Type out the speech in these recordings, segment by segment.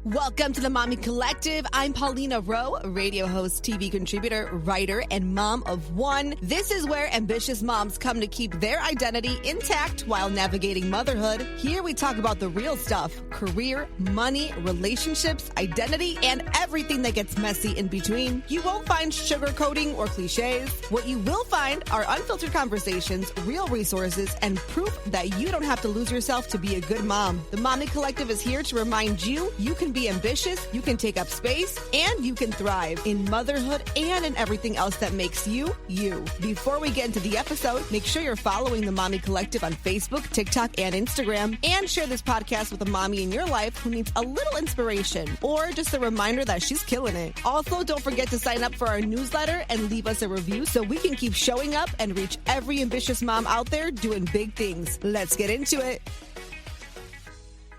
Welcome to the Mommy Collective. I'm Paulina Rowe, radio host, TV contributor, writer, and mom of one. This is where ambitious moms come to keep their identity intact while navigating motherhood. Here we talk about the real stuff: career, money, relationships, identity, and everything that gets messy in between. You won't find sugarcoating or cliches. What you will find are unfiltered conversations, real resources, and proof that you don't have to lose yourself to be a good mom. The Mommy Collective is here to remind you can be ambitious, you can take up space, and you can thrive in motherhood and in everything else that makes you, you. Before we get into the episode, make sure you're following the Mommy Collective on Facebook, TikTok, and Instagram, and share this podcast with a mommy in your life who needs a little inspiration or just a reminder that she's killing it. Also, don't forget to sign up for our newsletter and leave us a review so we can keep showing up and reach every ambitious mom out there doing big things. Let's get into it.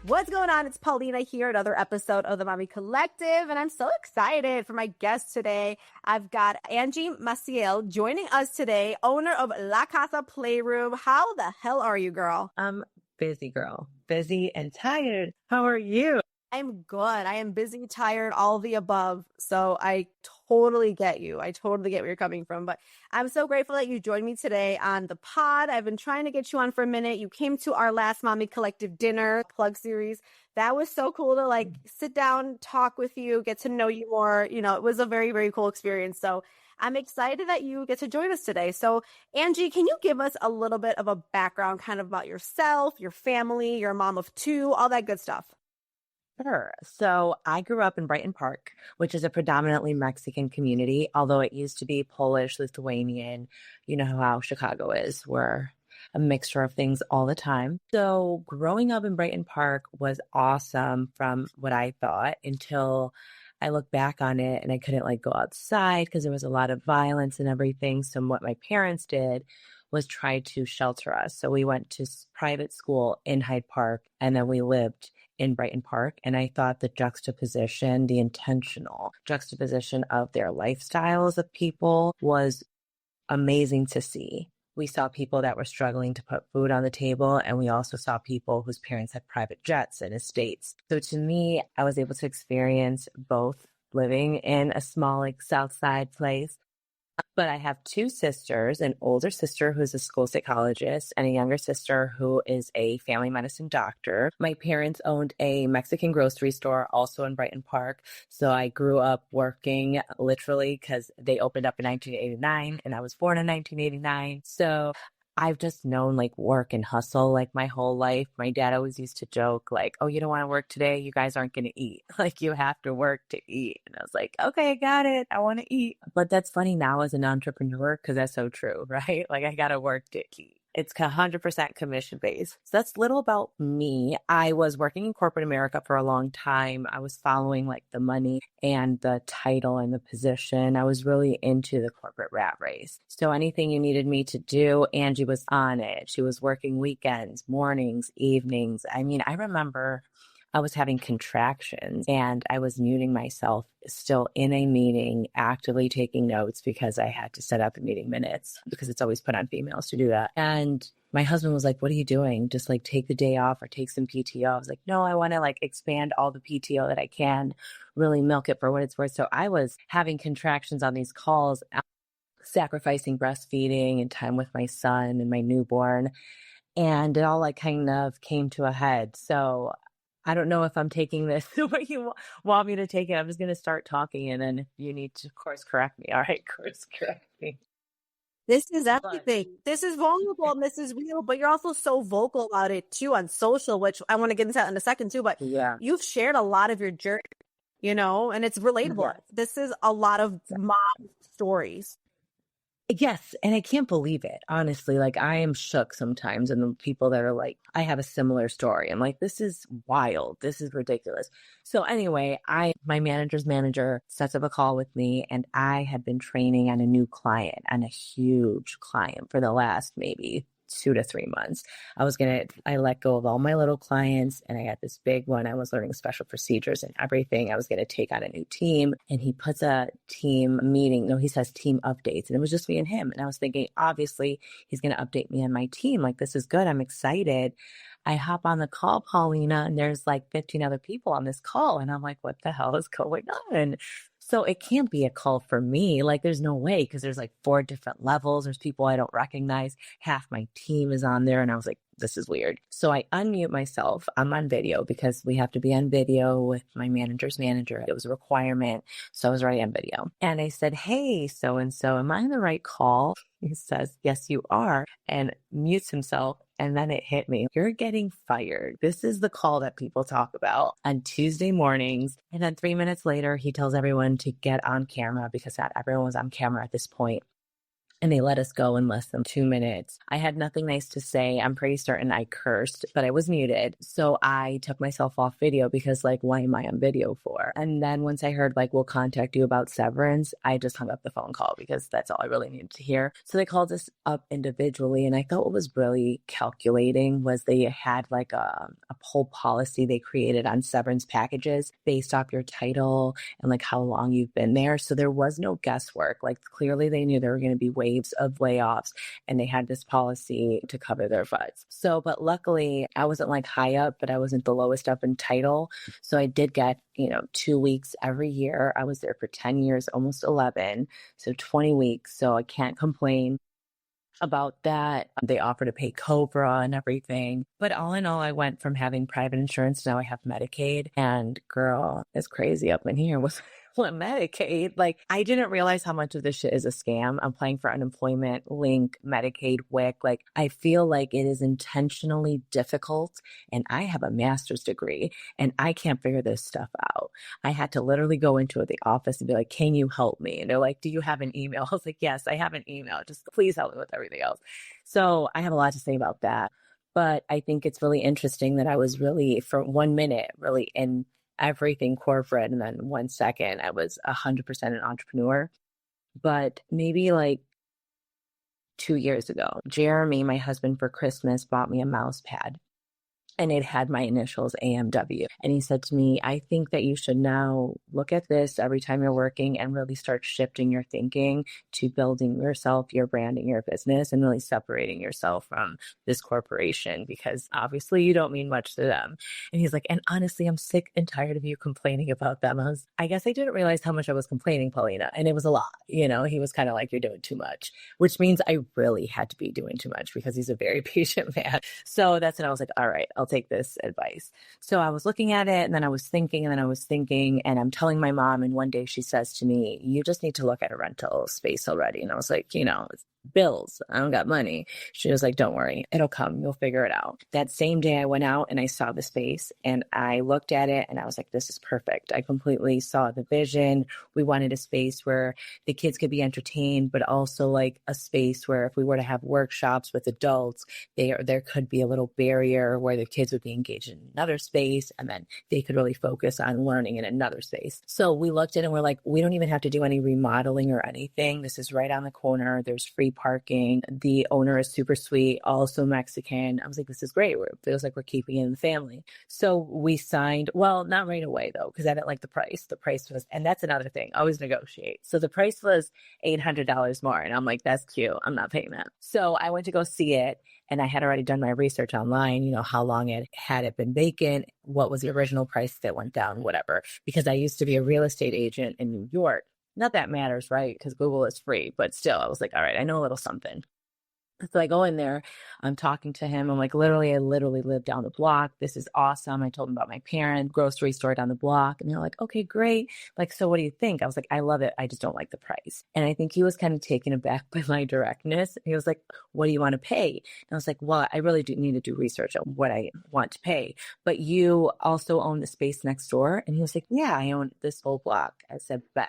What's going on? It's Paulina here, another episode of the Mommy Collective, and I'm so excited for my guest today. I've got Angie Maciel joining us today, owner of Casa Playroom. How the hell are you, girl? I'm busy, girl. Busy and tired. How are you? I'm good. I am busy, tired, all the above. So I totally get you. I totally get where you're coming from. But I'm so grateful that you joined me today on the pod. I've been trying to get you on for a minute. You came to our last Mommy Collective dinner plug series. That was so cool to sit down, talk with you, get to know you more. You know, it was a very, very cool experience. So I'm excited that you get to join us today. So Angie, can you give us a little bit of a background kind of about yourself, your family, your mom of two, all that good stuff? Sure. So I grew up in Brighton Park, which is a predominantly Mexican community, although it used to be Polish, Lithuanian. You know how Chicago is. We're a mixture of things all the time. So growing up in Brighton Park was awesome from what I thought until I look back on it and I couldn't go outside because there was a lot of violence and everything. So what my parents did was try to shelter us. So we went to private school in Hyde Park, and then we lived in Brighton Park. And I thought the juxtaposition, the intentional juxtaposition of their lifestyles of people was amazing to see. We saw people that were struggling to put food on the table, and we also saw people whose parents had private jets and estates. So to me, I was able to experience both living in a small South Side place. But I have two sisters, an older sister who's a school psychologist and a younger sister who is a family medicine doctor. My parents owned a Mexican grocery store also in Brighton Park. So I grew up working literally because they opened up in 1989 and I was born in 1989. So I've just known work and hustle my whole life. My dad always used to joke oh, you don't want to work today? You guys aren't going to eat. You have to work to eat. And I was like, okay, I got it. I want to eat. But that's funny now as an entrepreneur because that's so true, right? I got to work to eat. It's 100% commission based. So that's little about me. I was working in corporate America for a long time. I was following the money and the title and the position. I was really into the corporate rat race. So anything you needed me to do, Angie was on it. She was working weekends, mornings, evenings. I mean, I remember I was having contractions and I was muting myself still in a meeting, actively taking notes because I had to set up the meeting minutes because it's always put on females to do that. And my husband was like, what are you doing? Just take the day off or take some PTO. I was like, no, I want to expand all the PTO that I can, really milk it for what it's worth. So I was having contractions on these calls, sacrificing breastfeeding and time with my son and my newborn. And it all kind of came to a head. So I don't know if I'm taking this the way you want me to take it. I'm just going to start talking, and then if you need to course correct me. All right, course correct me. This is everything. This is vulnerable and this is real, but you're also so vocal about it too on social, which I want to get into that in a second too. But yeah, you've shared a lot of your journey, and it's relatable. Yeah. This is a lot of mom stories. Yes. And I can't believe it. Honestly, I am shook sometimes. And the people that are I have a similar story. I'm this is wild. This is ridiculous. So anyway, my manager's manager sets up a call with me, and I had been training on a new client, on a huge client for the last maybe 2 to 3 months. I let go of all my little clients, and I had this big one. I was learning special procedures and everything. I was going to take on a new team, and he puts a team meeting. No, he says team updates, and it was just me and him. And I was thinking, obviously he's going to update me on my team. This is good. I'm excited. I hop on the call, Paulina, and there's like 15 other people on this call. And I'm like, what the hell is going on? So it can't be a call for me. Like, there's no way, because there's like 4 different levels. There's people I don't recognize. Half my team is on there. And I was like, this is weird. So I unmute myself. I'm on video because we have to be on video with my manager's manager. It was a requirement. So I was already on video. And I said, hey, so-and-so, am I on the right call? He says, yes, you are, and mutes himself. And then it hit me. You're getting fired. This is the call that people talk about on Tuesday mornings. And then 3 minutes later, he tells everyone to get on camera, because not everyone was on camera at this point. And they let us go in less than 2 minutes. I had nothing nice to say. I'm pretty certain I cursed, but I was muted. So I took myself off video because, like, why am I on video for? And then once I heard, like, we'll contact you about severance, I just hung up the phone call because that's all I really needed to hear. So they called us up individually. And I thought what was really calculating was they had like a whole policy they created on severance packages based off your title and like how long you've been there. So there was no guesswork. Like, clearly they knew there were going to be waves of layoffs, and they had this policy to cover their butts. So, but luckily I wasn't like high up, but I wasn't the lowest up in title. So I did get, 2 weeks every year. I was there for 10 years, almost 11. So 20 weeks. So I can't complain about that. They offer to pay Cobra and everything. But all in all, I went from having private insurance to now I have Medicaid. And girl, it's crazy up in here with Medicaid. Like, I didn't realize how much of this shit is a scam. I'm applying for unemployment, Link, Medicaid, WIC. Like, I feel like it is intentionally difficult. And I have a master's degree and I can't figure this stuff out. I had to literally go into the office and be like, can you help me? And they're like, do you have an email? I was like, yes, I have an email. Just please help me with everything else. So I have a lot to say about that. But I think it's really interesting that I was really, for 1 minute, really in everything corporate. And then 1 second, I was 100% an entrepreneur. But maybe like 2 years ago, Jeremy, my husband, for Christmas, bought me a mouse pad. And it had my initials, AMW. And he said to me, I think that you should now look at this every time you're working and really start shifting your thinking to building yourself, your branding, your business, and really separating yourself from this corporation, because obviously you don't mean much to them. And he's like, and honestly, I'm sick and tired of you complaining about them. I guess I didn't realize how much I was complaining, Paulina. And it was a lot. He was kind of like, you're doing too much, which means I really had to be doing too much because he's a very patient man. So that's when I was like, all right, I'll take this advice. So I was looking at it, and then I was thinking, and I'm telling my mom, and one day she says to me, you just need to look at a rental space already. And I was like, it's bills. I don't got money. She was like, don't worry, it'll come. You'll figure it out. That same day I went out and I saw the space and I looked at it and I was like, this is perfect. I completely saw the vision. We wanted a space where the kids could be entertained, but also like a space where if we were to have workshops with adults, there could be a little barrier where the kids would be engaged in another space, and then they could really focus on learning in another space. So we looked at it and we're like, we don't even have to do any remodeling or anything. This is right on the corner. There's free parking. The owner is super sweet, also Mexican. I was like, this is great. It feels like we're keeping it in the family. So we signed, well, not right away though, because I didn't like the price. The price was, and that's another thing, always negotiate. So the price was $800 more. And I'm like, that's cute. I'm not paying that. So I went to go see it. And I had already done my research online, how long it had been vacant, what was the original price that went down, whatever. Because I used to be a real estate agent in New York. Not that matters, right? Because Google is free. But still, I was like, all right, I know a little something. So I go in there, I'm talking to him. I'm like, I literally live down the block. This is awesome. I told him about my parents' grocery store down the block. And they're like, okay, great. Like, so what do you think? I was like, I love it. I just don't like the price. And I think he was kind of taken aback by my directness. He was like, what do you want to pay? And I was like, well, I really do need to do research on what I want to pay. But you also own the space next door. And he was like, yeah, I own this whole block. I said, bet.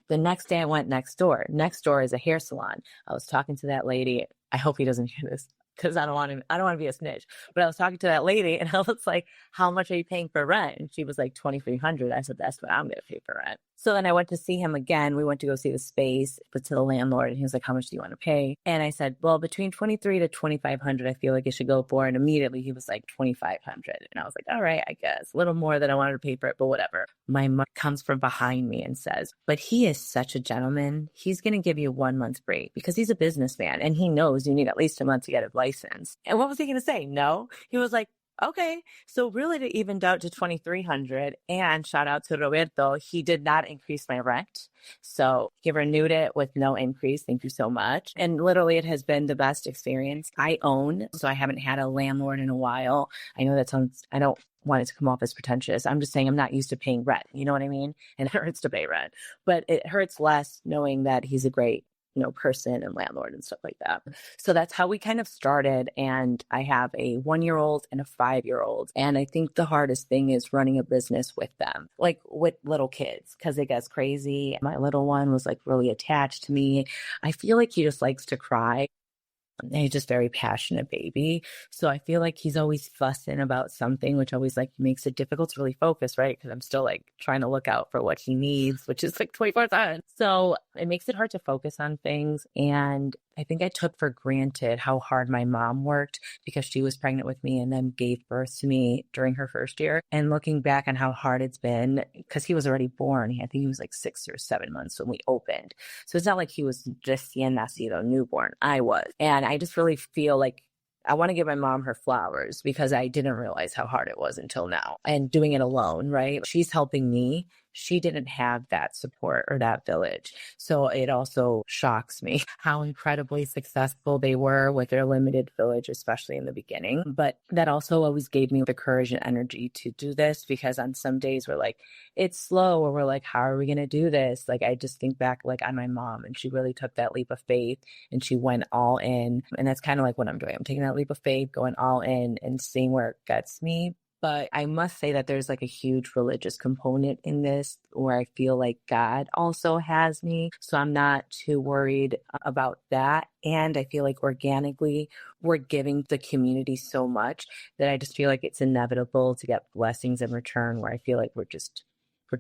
The next day I went next door. Next door is a hair salon. I was talking to that lady. I hope he doesn't hear this because I don't want to be a snitch. But I was talking to that lady and I was like, how much are you paying for rent? And she was like, $2,300. I said, that's what I'm going to pay for rent. So then I went to see him again. We went to go see the space, but to the landlord. And he was like, how much do you want to pay? And I said, well, between $2,300 to $2,500, I feel like it should go for. And immediately he was like $2,500. And I was like, all right, I guess a little more than I wanted to pay for it, but whatever. My mom comes from behind me and says, but he is such a gentleman. He's going to give you 1 month break because he's a businessman and he knows you need at least a month to get a license. And what was he going to say? No. He was like, Okay. So really it evened out to 2,300, and shout out to Roberto. He did not increase my rent. So he renewed it with no increase. Thank you so much. And literally it has been the best experience. I own, so I haven't had a landlord in a while. I know that sounds, I don't want it to come off as pretentious. I'm just saying I'm not used to paying rent. You know what I mean? And it hurts to pay rent, but it hurts less knowing that he's a great, person and landlord and stuff like that. So that's how we kind of started. And I have a 1-year-old and a 5-year-old. And I think the hardest thing is running a business with them, like with little kids, because it gets crazy. My little one was like really attached to me. I feel like he just likes to cry. And he's just very passionate baby. So I feel like he's always fussing about something, which always like makes it difficult to really focus, right? Because I'm still like trying to look out for what he needs, which is like 24/7. So it makes it hard to focus on things. And I think I took for granted how hard my mom worked because she was pregnant with me and then gave birth to me during her first year. And looking back on how hard it's been, because he was already born, I think he was like 6 or 7 months when we opened. So it's not like he was recién nacido, newborn. I was. And I just really feel like I want to give my mom her flowers because I didn't realize how hard it was until now. And doing it alone, right? She's helping me. She didn't have that support or that village. So it also shocks me how incredibly successful they were with their limited village, especially in the beginning. But that also always gave me the courage and energy to do this, because on some days we're like, it's slow, or we're like, how are we going to do this? Like, I just think back like on my mom, and she really took that leap of faith and she went all in. And that's kind of like what I'm doing. I'm taking that leap of faith, going all in and seeing where it gets me. But I must say that there's like a huge religious component in this where I feel like God also has me. So I'm not too worried about that. And I feel like organically we're giving the community so much that I just feel like it's inevitable to get blessings in return, where I feel like we're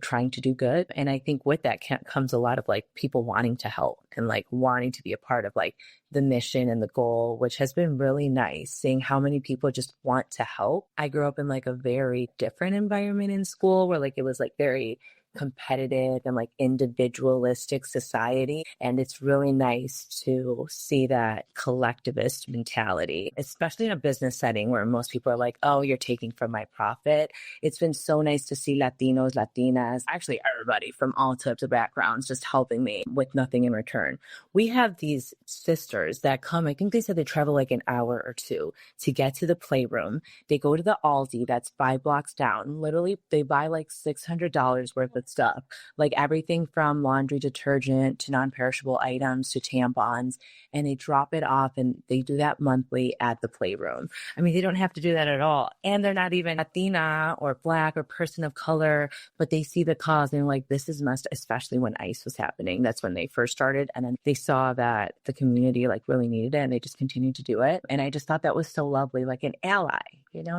trying to do good. And I think with that comes a lot of like people wanting to help and like wanting to be a part of like the mission and the goal, which has been really nice, seeing how many people just want to help. I grew up in like a very different environment in school where like it was like very competitive and like individualistic society. And it's really nice to see that collectivist mentality, especially in a business setting where most people are like, oh, you're taking from my profit. It's been so nice to see Latinos, Latinas, actually everybody from all types of backgrounds just helping me with nothing in return. We have these sisters that come, I think they said they travel like an hour or two to get to the playroom. They go to the Aldi that's 5 blocks down. Literally, they buy like $600 worth of stuff, like everything from laundry detergent to non-perishable items to tampons, and they drop it off, and they do that monthly at the playroom. I mean, they don't have to do that at all. And they're not even Latina or Black or person of color, but they see the cause and like, this is must, especially when ICE was happening. That's when they first started. And then they saw that the community like really needed it, and they just continued to do it. And I just thought that was so lovely, like an ally,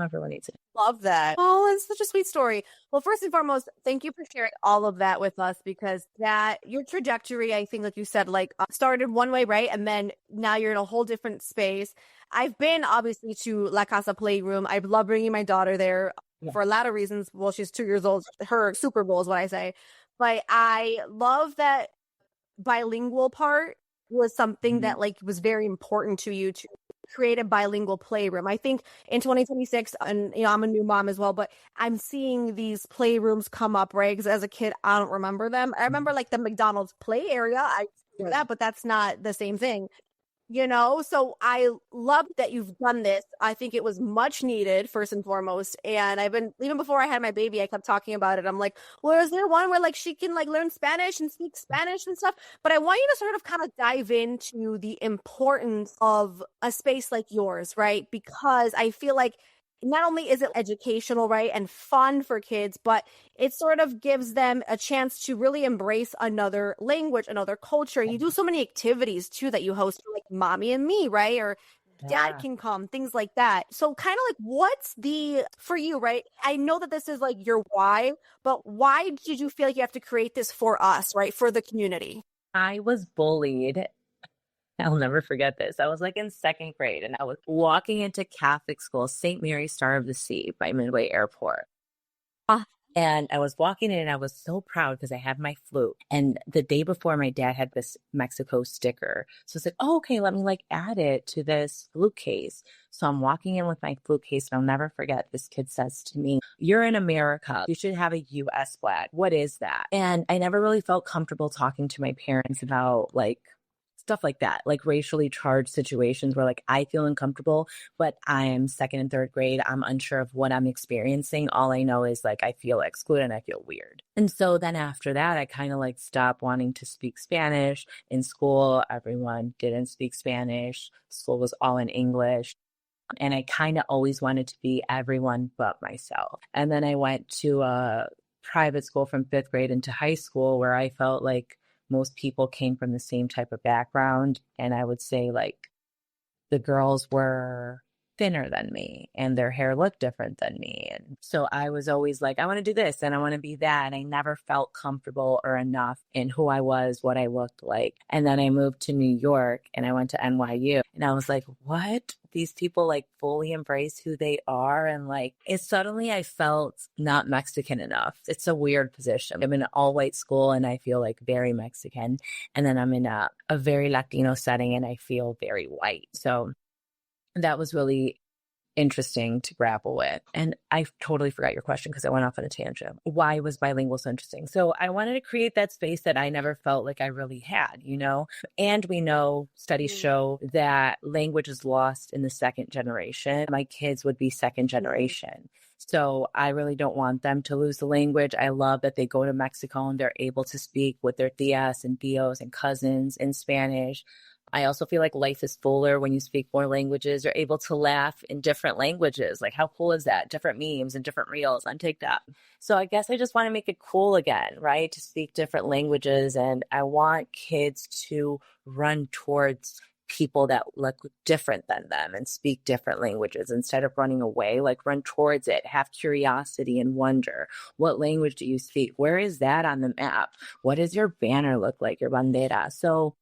everyone needs it. Love that. Oh, it's such a sweet story. Well, first and foremost, thank you for sharing all of that with us, because that your trajectory, I think, like you said, like started one way, right? And then now you're in a whole different space. I've been obviously to La Casa Playroom. I love bringing my daughter there for a lot of reasons. Well, she's 2 years old. Her Super Bowl is what I say. But I love that bilingual part was something that like was very important to you to create a bilingual playroom. I think in 2026, and I'm a new mom as well, but I'm seeing these playrooms come up, right? Because as a kid, I don't remember them. I remember like the McDonald's play area. I remember that, but that's not the same thing. So I love that you've done this. I think it was much needed, first and foremost. And I've been, even before I had my baby, I kept talking about it. I'm like, well, is there one where like she can like learn Spanish and speak Spanish and stuff? But I want you to sort of kind of dive into the importance of a space like yours, right? Because I feel like not only is it educational, right, and fun for kids, but it sort of gives them a chance to really embrace another language, another culture. You do so many activities too that you host, like Mommy and Me, right? Or Dad can come, things like that. So kind of like, what's for you, right? I know that this is like your why, but why did you feel like you have to create this for us, right? For the community? I was bullied. I'll never forget this. I was like in 2nd grade, and I was walking into Catholic school, St. Mary's Star of the Sea by Midway Airport. And I was walking in and I was so proud because I had my flute. And the day before, my dad had this Mexico sticker. So I was like, oh, okay, let me like add it to this flute case. So I'm walking in with my flute case, and I'll never forget this kid says to me, "You're in America. You should have a US flag. What is that?" And I never really felt comfortable talking to my parents about like stuff like that, like racially charged situations where like I feel uncomfortable, but I'm second and third grade. I'm unsure of what I'm experiencing. All I know is like I feel excluded and I feel weird. And so then after that, I kind of like stopped wanting to speak Spanish. In school, everyone didn't speak Spanish. School was all in English. And I kind of always wanted to be everyone but myself. And then I went to a private school from fifth grade into high school where I felt like most people came from the same type of background. And I would say like the girls were thinner than me and their hair looked different than me. And so I was always like, I want to do this and I want to be that. And I never felt comfortable or enough in who I was, what I looked like. And then I moved to New York and I went to NYU and I was like, what? These people like fully embrace who they are. And like, it suddenly I felt not Mexican enough. It's a weird position. I'm in an all white school and I feel like very Mexican. And then I'm in a very Latino setting and I feel very white. So that was really interesting to grapple with. And I totally forgot your question because I went off on a tangent. Why was bilingual so interesting? So I wanted to create that space that I never felt like I really had, you know? And we know studies show that language is lost in the second generation. My kids would be second generation. So I really don't want them to lose the language. I love that they go to Mexico and they're able to speak with their tias and tios and cousins in Spanish. I also feel like life is fuller when you speak more languages. You're able to laugh in different languages. Like, how cool is that? Different memes and different reels on TikTok. So I guess I just want to make it cool again, right? To speak different languages. And I want kids to run towards people that look different than them and speak different languages instead of running away. Like, run towards it, have curiosity and wonder. What language do you speak? Where is that on the map? What does your banner look like, your bandera? So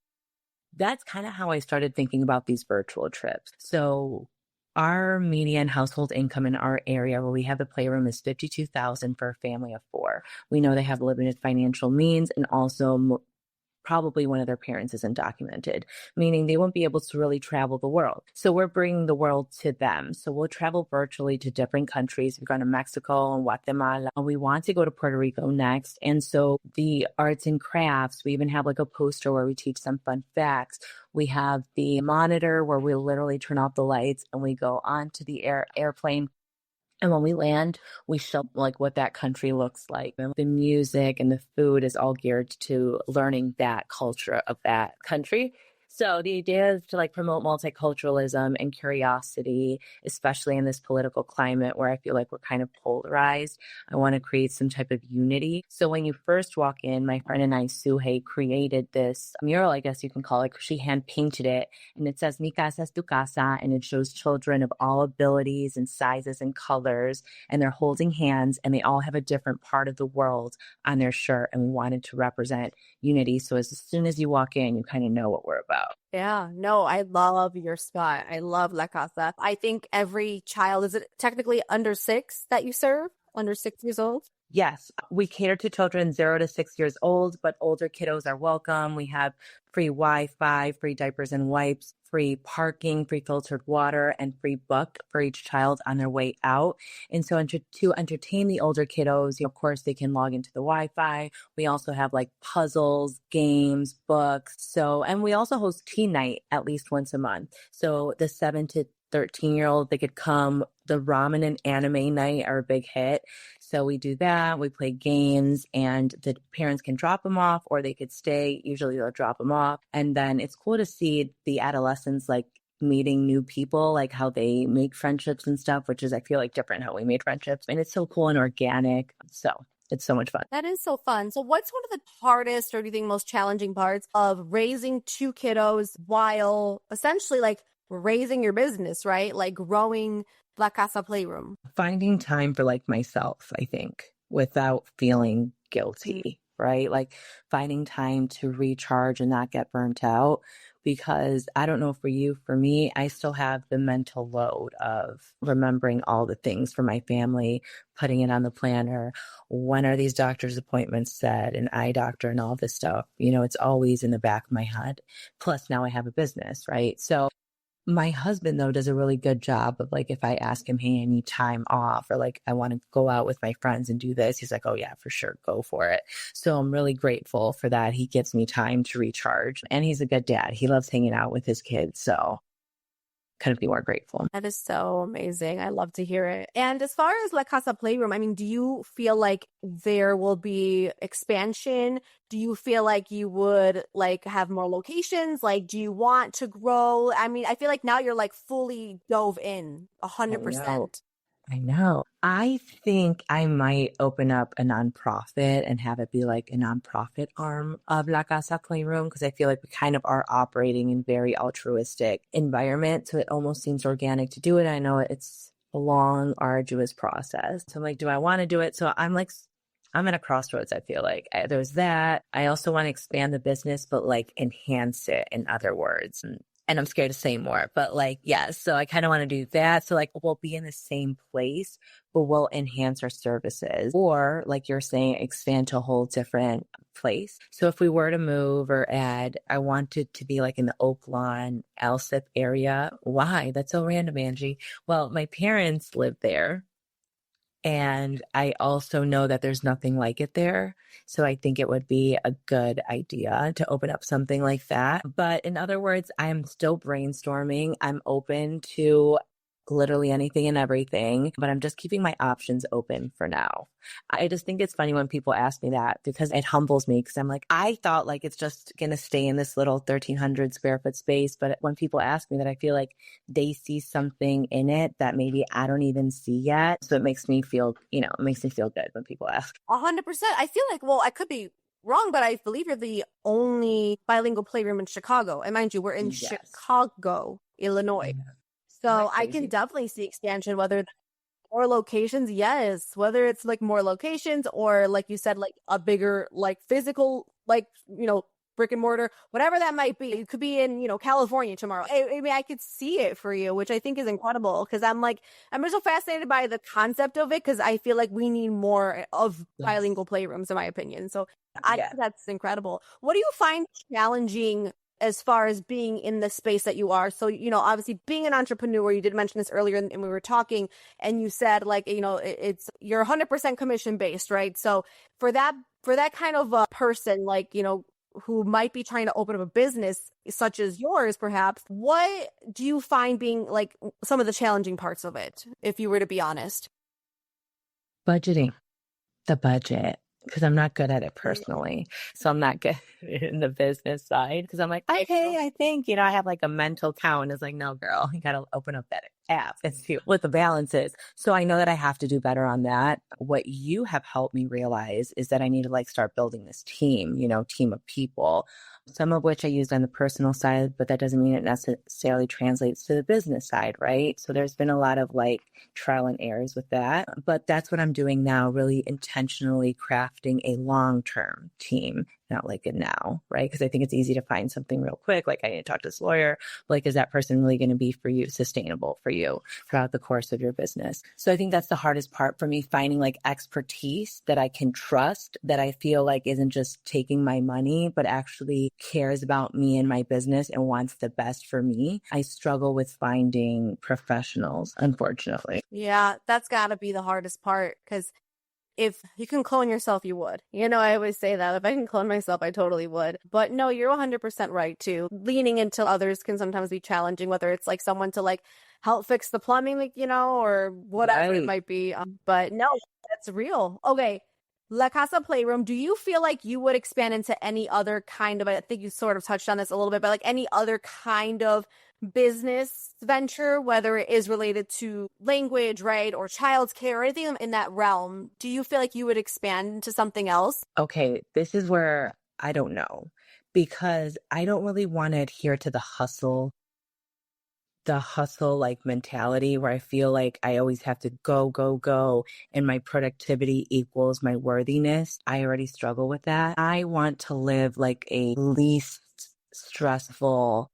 that's kind of how I started thinking about these virtual trips. So our median household income in our area where we have the playroom is $52,000 for a family of 4. We know they have limited financial means and also probably one of their parents isn't documented, meaning they won't be able to really travel the world. So we're bringing the world to them. So we'll travel virtually to different countries. We're going to Mexico and Guatemala. We want to go to Puerto Rico next. And so the arts and crafts, we even have like a poster where we teach them fun facts. We have the monitor where we literally turn off the lights and we go onto the airplane. And when we land, we show like what that country looks like. And the music and the food is all geared to learning that culture of that country. So the idea is to like promote multiculturalism and curiosity, especially in this political climate where I feel like we're kind of polarized. I want to create some type of unity. So when you first walk in, my friend and I, Suhei, created this mural, I guess you can call it. She hand painted it and it says, Mi casa es tu casa. And it shows children of all abilities and sizes and colors. And they're holding hands and they all have a different part of the world on their shirt. And we wanted to represent unity. So as soon as you walk in, you kind of know what we're about. Yeah, no, I love your spot. I love La Casa. I think every child, is it technically under 6 that you serve? Under 6 years old? Yes, we cater to children 0 to 6 years old, but older kiddos are welcome. We have free Wi-Fi, free diapers and wipes, free parking, free filtered water, and free book for each child on their way out. And so to entertain the older kiddos, of course, they can log into the Wi-Fi. We also have like puzzles, games, books. So, and we also host teen night at least once a month. So the 7 to 13-year-old, they could come. The ramen and anime night are a big hit. So we do that. We play games and the parents can drop them off or they could stay. Usually they'll drop them off. And then it's cool to see the adolescents like meeting new people, like how they make friendships and stuff, which is, I feel like, different how we made friendships. And it's so cool and organic. So it's so much fun. That is so fun. So what's one of the hardest or do you think most challenging parts of raising 2 kiddos while essentially like raising your business, right? Like growing La Casa Playroom? Finding time for like myself, I think, without feeling guilty, right? Like finding time to recharge and not get burnt out. because I don't know for you, for me, I still have the mental load of remembering all the things for my family, putting it on the planner. When are these doctor's appointments set, and eye doctor and all this stuff? It's always in the back of my head. Plus now I have a business, right? So my husband, though, does a really good job of like, if I ask him, hey, I need time off, or like, I want to go out with my friends and do this, he's like, oh yeah, for sure, go for it. So I'm really grateful for that. He gives me time to recharge, and he's a good dad. He loves hanging out with his kids. So couldn't be more grateful. That is so amazing. I love to hear it. And as far as La Casa Playroom, I mean, do you feel like there will be expansion? Do you feel like you would like have more locations? Like, do you want to grow? I mean, I feel like now you're like fully dove in 100%. I know. I think I might open up a nonprofit and have it be like a nonprofit arm of La Casa Playroom, because I feel like we kind of are operating in very altruistic environment. So it almost seems organic to do it. I know it's a long, arduous process. So I'm like, do I want to do it? So I'm at a crossroads. I feel like there's that. I also want to expand the business, but like enhance it, in other words. And I'm scared to say more, but like, yes. So I kind of want to do that. So like, we'll be in the same place, but we'll enhance our services, or like you're saying, expand to a whole different place. So if we were to move or add, I want it to be like in the Oak Lawn, Alsip area. Why? That's so random, Angie. Well, my parents live there. And I also know that there's nothing like it there. So I think it would be a good idea to open up something like that. But in other words, I'm still brainstorming. I'm open to literally anything and everything, but I'm just keeping my options open for now. I just think it's funny when people ask me that, because it humbles me, because I'm like, I thought like it's just going to stay in this little 1,300 square foot space. But when people ask me that, I feel like they see something in it that maybe I don't even see yet. So it makes me feel, it makes me feel good when people ask. 100%. I feel like, well, I could be wrong, but I believe you're the only bilingual playroom in Chicago. And mind you, we're in Chicago, Illinois. So I can definitely see expansion, whether it's more locations, yes, whether it's like more locations, or like you said, like a bigger, like physical, like, brick and mortar, whatever that might be. It could be in, California tomorrow. I mean, I could see it for you, which I think is incredible, because I'm just so fascinated by the concept of it, because I feel like we need more of bilingual playrooms, in my opinion. So I think that's incredible. What do you find challenging as far as being in the space that you are? So, obviously being an entrepreneur, you did mention this earlier, and we were talking, and you said like, you're 100% commission based, right? So for that kind of a person, like, who might be trying to open up a business such as yours, perhaps, what do you find being like some of the challenging parts of it, if you were to be honest? Budgeting, the budget. Because I'm not good at it personally. So I'm not good in the business side, because I'm like, okay, I think, I have like a mental count. It's like, no, girl, you got to open up that app and see what the balance is. So I know that I have to do better on that. What you have helped me realize is that I need to like start building this team, team of people, some of which I used on the personal side, but that doesn't mean it necessarily translates to the business side, right? So there's been a lot of like trial and errors with that, but that's what I'm doing now, really intentionally crafting a long-term team, not like a now, right? Because I think it's easy to find something real quick. Like, I need to talk to this lawyer. Like, is that person really going to be for you, sustainable for you throughout the course of your business? So I think that's the hardest part for me, finding like expertise that I can trust, that I feel like isn't just taking my money, but actually cares about me and my business and wants the best for me. I struggle with finding professionals, unfortunately. Yeah, that's got to be the hardest part, because if you can clone yourself, you would. I always say that. If I can clone myself, I totally would. But no, you're 100% right too. Leaning into others can sometimes be challenging, whether it's like someone to like help fix the plumbing, like, or whatever it might be. But no, that's real. Okay. La Casa Playroom, do you feel like you would expand into any other kind of, I think you sort of touched on this a little bit, but like any other kind of business venture, whether it is related to language, right, or childcare or anything in that realm? Do you feel like you would expand into something else? Okay, this is where I don't know, because I don't really want to adhere to the hustle like mentality, where I feel like I always have to go, and my productivity equals my worthiness. I already struggle with that. I want to live like a least stressful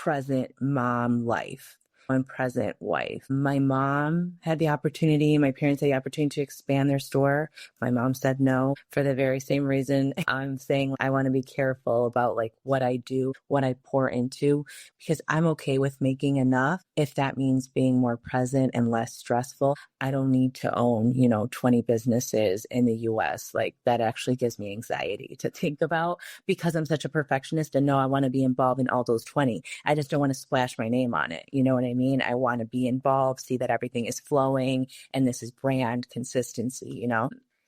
present mom life and present wife. My mom had the opportunity, my parents had the opportunity to expand their store. My mom said no for the very same reason I'm saying I want to be careful about like what I do, what I pour into, because I'm okay with making enough if that means being more present and less stressful. I don't need to own, 20 businesses in the US. Like that actually gives me anxiety to think about because I'm such a perfectionist and know I want to be involved in all those 20. I just don't want to splash my name on it. You know what I mean? I want to be involved, see that everything is flowing and this is brand consistency,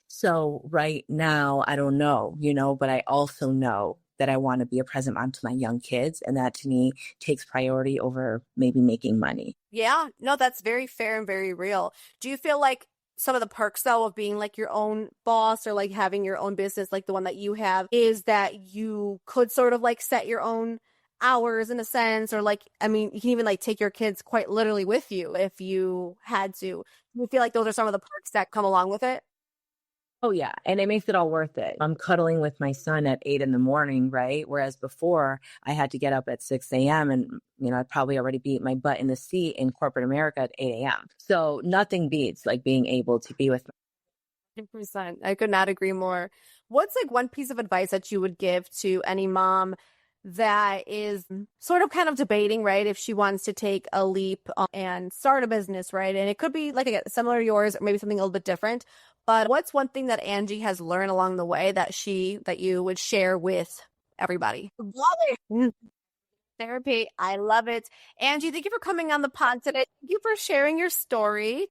So right now, I don't know, but I also know that I want to be a present mom to my young kids. And that to me takes priority over maybe making money. Yeah, no, that's very fair and very real. Do you feel like some of the perks though of being like your own boss or like having your own business, like the one that you have, is that you could sort of like set your own hours in a sense, or like, I mean, you can even like take your kids quite literally with you if you had to. Do you feel like those are some of the perks that come along with it? Oh yeah. And it makes it all worth it. I'm cuddling with my son at 8 a.m, right? Whereas before I had to get up at 6 a.m. and, I'd probably already beat my butt in the seat in corporate America at 8 a.m. So nothing beats like being able to be with 100%. I could not agree more. What's like one piece of advice that you would give to any mom that is sort of kind of debating, right? If she wants to take a leap and start a business, right? And it could be like again, similar to yours or maybe something a little bit different. But what's one thing that Angie has learned along the way that you would share with everybody? Love it. Therapy. I love it. Angie, thank you for coming on the pod today. Thank you for sharing your story.